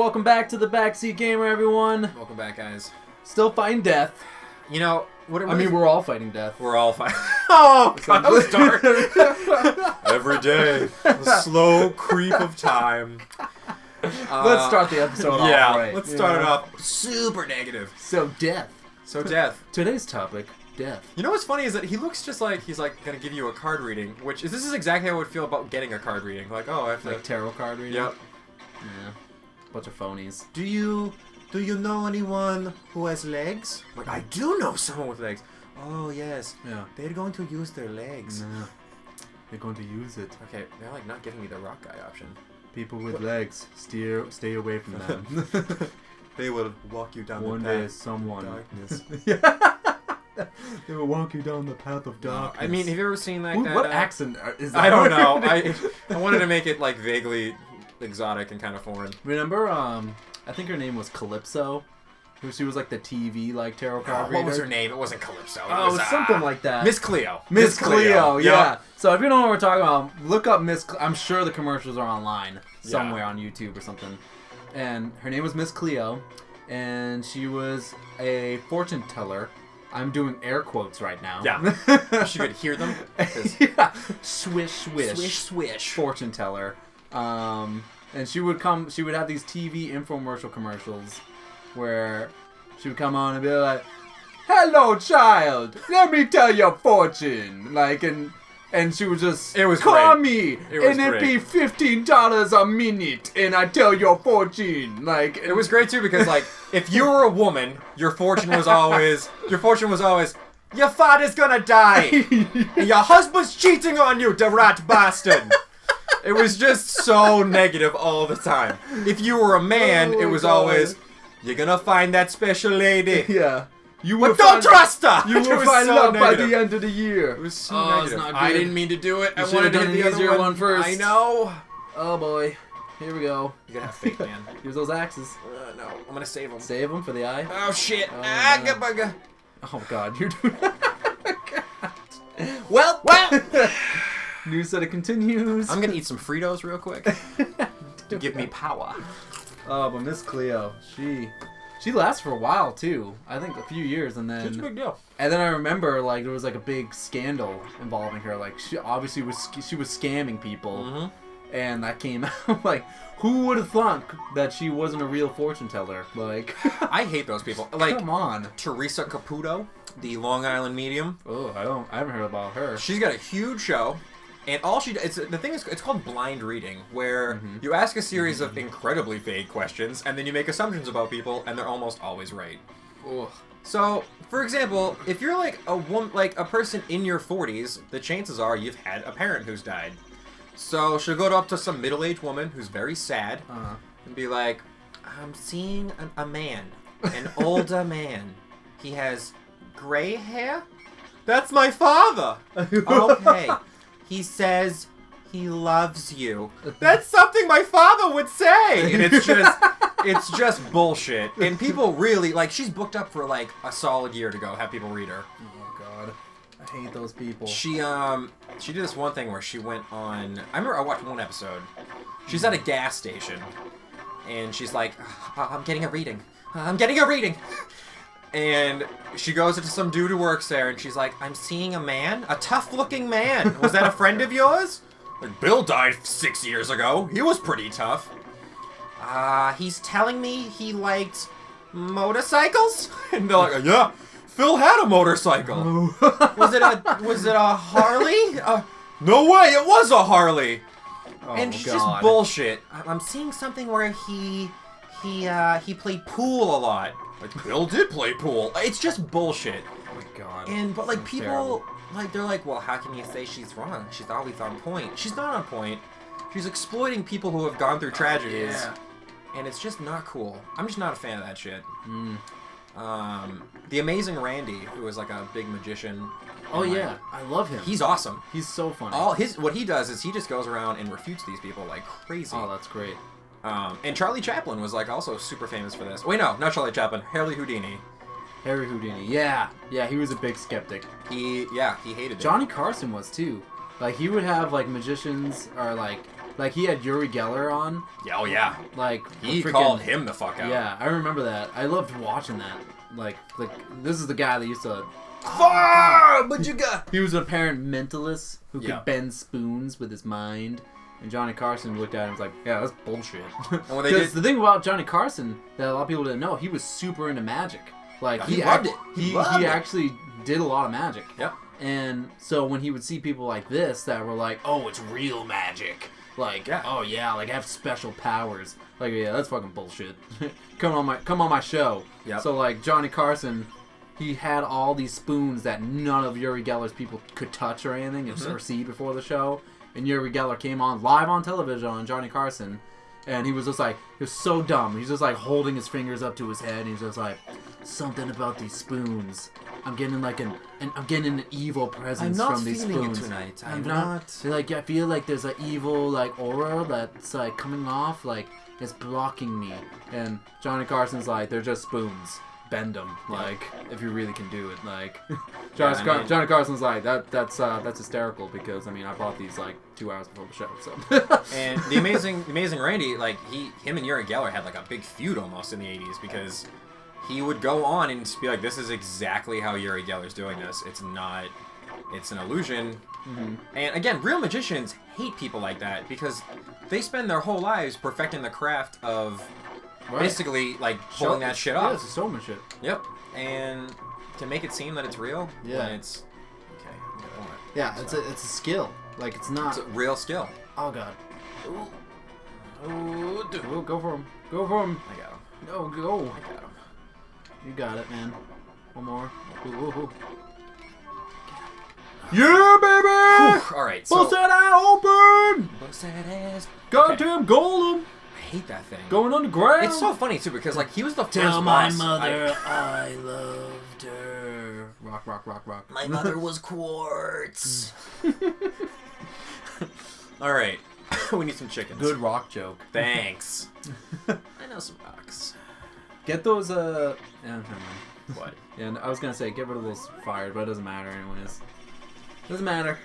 welcome back to the Backseat Gamer, everyone. Welcome back, guys. Still fighting death. You know, we're all fighting death. We're all fighting. Oh, God, that was dark. Every day, the slow creep of time. Let's start the episode off right. Let's start it off super negative. So, death. Today's topic, death. You know what's funny is that he looks just like he's like going to give you a card reading, which is, this is exactly how I would feel about getting a card reading. Like, oh, I have to... Like tarot card reading? Yep. Yeah. Bunch of phonies. Do you know anyone who has legs? Like, I do know someone with legs. Oh, yes. Yeah. They're going to use their legs. No. They're going to use it. Okay, they're like not giving me the rock guy option. People with legs, stay away from them. They will walk you down One the path day someone... of darkness. They will walk you down the path of darkness. I mean, have you ever seen that? What accent is that? I don't know. I wanted to make it like vaguely exotic and kind of foreign. Remember, I think her name was Calypso. She was like the TV like tarot card reader. What was her name? It wasn't Calypso. It was something like that. Miss Cleo. Miss Cleo, yeah. Yep. So if you don't know what we're talking about, look up Miss. I'm sure the commercials are online somewhere on YouTube or something. And her name was Miss Cleo, and she was a fortune teller. I'm doing air quotes right now. Yeah. She could hear them. Yeah. Swish, swish. Swish, swish. Fortune teller. And she would have these TV infomercial commercials where she would come on and be like, "Hello, child. Let me tell your fortune." Like, and she would just call me, and it'd be $15 a minute, and I tell your fortune. Like, it was great too because like if you were a woman, your fortune was always your father's gonna die, and your husband's cheating on you, the rat bastard. It was just so negative all the time. If you were a man, it was always, "You're gonna find that special lady." Yeah. But don't trust her! You will find love by the end of the year. It was so negative. It's not good. I didn't mean to do it. You I wanted to hit the easier other one first. I know. Oh boy. Here we go. You're gonna have faith, man. Here's those axes. No, I'm gonna save them. Save them for the eye? Oh shit. No. Oh god, you're doing Well. News that it continues. I'm gonna eat some Fritos real quick to give me power. Oh, but Miss Cleo, she lasts for a while too. I think a few years, and then It's a big deal. And then I remember like there was like a big scandal involving her. Like she obviously was scamming people, and that came out. Like, who would have thought that she wasn't a real fortune teller? Like, I hate those people. Like, come on, Teresa Caputo, the Long Island medium. Oh, I haven't heard about her. She's got a huge show. And all she does, the thing is, it's called blind reading, where you ask a series of incredibly vague questions, and then you make assumptions about people, and they're almost always right. Ugh. So, for example, if you're like a person in your 40s, the chances are you've had a parent who's died. So she'll go up to some middle-aged woman who's very sad, and be like, "I'm seeing a man, an older man. He has gray hair. That's my father. Okay." He says he loves you. That's something my father would say. And it's just bullshit. And people really, like, she's booked up for like a solid year to go have people read her. Oh god, I hate those people. She did this one thing where she went on. I remember I watched one episode. She's at a gas station, and she's like, "I'm getting a reading. I'm getting a reading." And she goes into some dude who works there, and she's like, "I'm seeing a man, a tough-looking man. Was that a friend of yours?" Like, "Bill died 6 years ago. He was pretty tough." He's telling me he liked motorcycles?" And they're like, "Yeah, Phil had a motorcycle." Was it a Harley? No way, it was a Harley. Oh, and it's god. just bullshit. I'm seeing something where he played pool a lot. Like, Bill did play pool. It's just bullshit. Oh my god. But like That's people, terrible. like they're like, "Well, how can you say she's wrong? She's always on point." She's not on point. She's exploiting people who have gone through tragedies, and it's just not cool. I'm just not a fan of that shit. The Amazing Randy, who is like a big magician. Oh yeah, I love him. He's awesome. He's so funny. What he does is he just goes around and refutes these people like crazy. Oh, that's great. And Charlie Chaplin was like also super famous for this. Wait, no, not Charlie Chaplin. Harry Houdini. Harry Houdini. Yeah, he was a big skeptic. He hated it. Johnny Carson was too. Like he would have like magicians or like Like, he had Yuri Geller on. Yeah, oh yeah. Like, He called him the fuck out. Yeah, I remember that. I loved watching that. Like this is the guy that used to... But you got... He was an apparent mentalist who could Yeah. bend spoons with his mind. And Johnny Carson looked at him and was like, yeah, that's bullshit. when they Because did- the thing about Johnny Carson that a lot of people didn't know, he was super into magic. Like, He loved it. He loved it. actually did a lot of magic. Yep. And so when he would see people like this that were like, oh, it's real magic. Like, Yeah. oh yeah, like I have special powers. Like, yeah, that's fucking bullshit. come on my show. Yep. So like Johnny Carson, he had all these spoons that none of Uri Geller's people could touch or anything or see before the show. And Uri Geller came on live on television on Johnny Carson, and he was just like, he was so dumb. He's just like holding his fingers up to his head, and he's just like, something about these spoons. I'm getting like I'm getting an evil presence from these spoons. tonight. I'm not. Like, I feel like there's an evil like aura that's like coming off, like it's blocking me. And Johnny Carson's like, they're just spoons. Bend them, like if you really can do it. Like Johnny Carson's like that's hysterical because I mean I bought these like 2 hours before the show. So And the amazing Randy, like him and Uri Geller had like a big feud almost in the 80s because he would go on and just be like, this is exactly how Uri Geller's doing this. It's not, it's an illusion. Mm-hmm. And again, real magicians hate people like that because they spend their whole lives perfecting the craft of basically like pulling that shit off. Yeah, it's so much shit. Yep. And to make it seem that it's real, Yeah. when it's okay. I'm gonna own it. Yeah, So, it's a skill. Like it's not. it's a real skill. Oh god. Ooh, dude. Oh, go for him. Go for him. I got him. No, go. I got him. You got it, man. One more. Ooh, ooh, ooh. Yeah, baby! All right. Bust So, that eye open! bust that ass. Goddamn golem! I hate that thing. Going underground. It's so funny too because like he was the first Tell my boss mother I loved her. Rock, rock, rock, rock. My mother was quartz. All right, we need some chickens. Good rock joke. Thanks. I know some rocks. Get those, yeah, never mind. What? Yeah, and I was gonna say, get rid of those fired, but it doesn't matter anyways. Doesn't matter.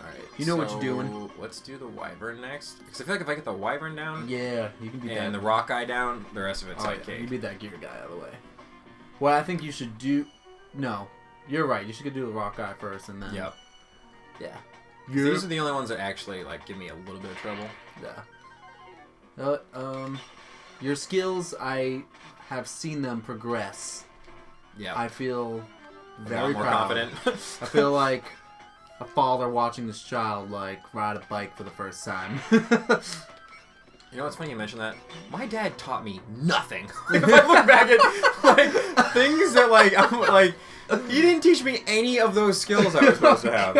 All right. You know what you're doing. Let's do the wyvern next because I feel like if I get the wyvern down Yeah, you can beat and that. the rock guy down, the rest of it's Oh, like yeah, cake. you beat that gear guy out of the way. What I think you should do... No. You're right. You should do the rock guy first and then... Yep. Yeah. These are the only ones that actually like give me a little bit of trouble. Yeah. Your skills, I have seen them progress. Yeah. I feel I'm a very lot more proud. confident. I feel like a father watching his child like ride a bike for the first time. You know what's funny you mentioned that? My dad taught me nothing. Like, if I look back at like things that like I'm like he didn't teach me any of those skills I was supposed to have.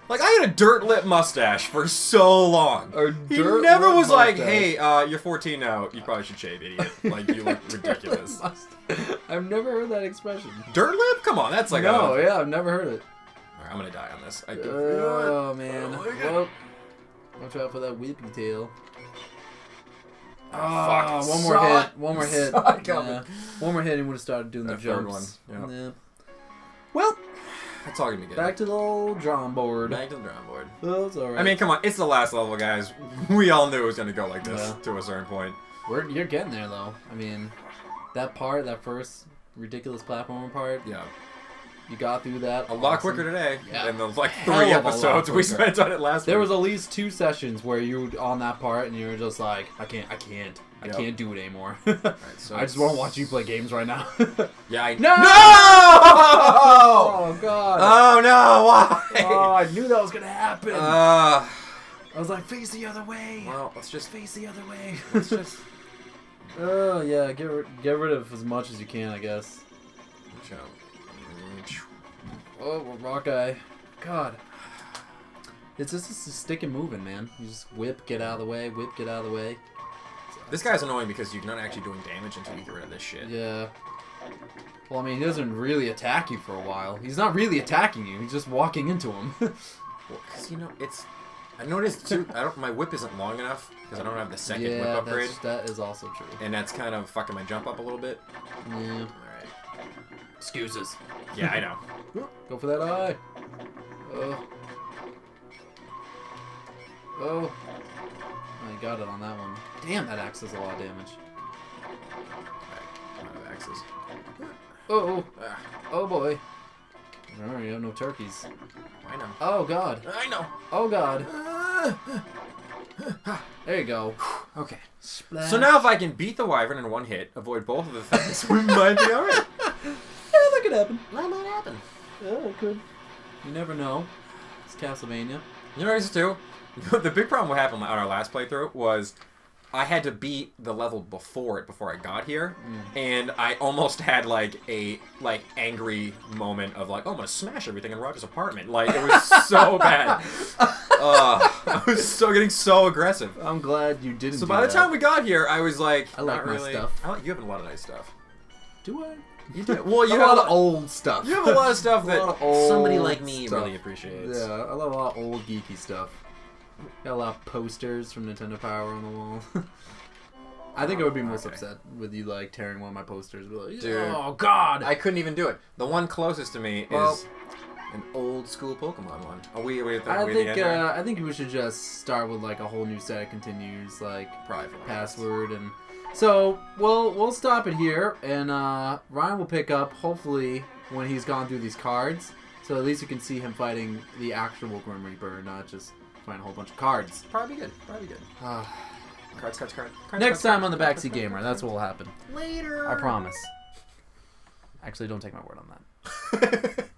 Like I had a dirt lip mustache for so long. He never was like, "Hey, you're 14 now. You probably should shave, idiot. Like you look ridiculous." I've never heard that expression. Dirt lip? Come on, that's like No, yeah, I've never heard it. All right, I'm gonna die on this. Oh man. Oh, my God. Well, watch out for that whippy tail. Fuck. One more Saw hit. One more hit. Saw it coming. Yeah. One more hit and would have started doing the That third jumps. one, yeah. Yeah. Well, That's all gonna be good. back to the old drawing board. Back to the drawing board. Oh, it's alright. I mean, come on, it's the last level, guys. We all knew it was gonna go like this Yeah. to a certain point. You're getting there though. I mean, that first ridiculous platformer part, Yeah. you got through that A lot awesome. quicker today Yeah. than the like Hell 3 of a lot episodes we quicker. spent on it last There week. was at least 2 sessions where you were on that part and you were just like, I can't Yep. do it anymore. Alright, so I just want to watch you play games right now. Yeah, I... No! No! Oh god! Oh no! Why? Oh, I knew that was gonna happen. Uh, I was like, face the other way. well, let's just Face the other way. let's just. Oh yeah, get rid of as much as you can, I guess. Oh, well, rock guy. God. It's just sticking moving, man. You just whip, get out of the way, whip, get out of the way. This guy's annoying because you're not actually doing damage until you get rid of this shit. Yeah. Well, I mean, he doesn't really attack you for a while. He's not really attacking you. He's just walking into him. Well, cause you know it's. I noticed too. My whip isn't long enough because I don't have the second whip yeah, upgrade, that is also true. and that's kind of fucking my jump up a little bit. Yeah. All right. Excuses. Yeah, I know. Go for that eye. Oh. Oh. got it on that one. Damn, that axe does a lot of damage. One of the axes. Oh, oh boy. Oh, you have no turkeys. I know. Oh god. I know. Oh god. There you go. Okay. Splash. So now if I can beat the wyvern in one hit, avoid both of the things, we might be alright. Yeah, that could happen. That might happen. Yeah, it could. You never know. It's Castlevania. You know what I used to do? The big problem what happened on our last playthrough was I had to beat the level before I got here, and I almost had like a angry moment of like, oh, I'm gonna smash everything in Roger's apartment. Like it was so bad. I was getting so aggressive. I'm glad you didn't. So by the time we got here, I was like, I like not my really. stuff. You have a lot of nice stuff. Do I? You do. Well, you have a lot of old stuff. You have a lot of stuff that somebody old like me stuff. really appreciates. Yeah, I love a lot of old geeky stuff. Got a lot of posters from Nintendo Power on the wall. I think I would be most upset with you like tearing one of my posters. Like, Dude, oh god! I couldn't even do it. The one closest to me is an old school Pokemon one. Are we at the end there? I think we should just start with like a whole new set of continues, like Private password, and so we'll stop it here, and Ryan will pick up hopefully when he's gone through these cards, so at least you can see him fighting the actual Grim Reaper, not just find a whole bunch of cards. Probably good. Cards. Next time on the Backseat Gamer, that's what will happen. Later. I promise. Actually, don't take my word on that.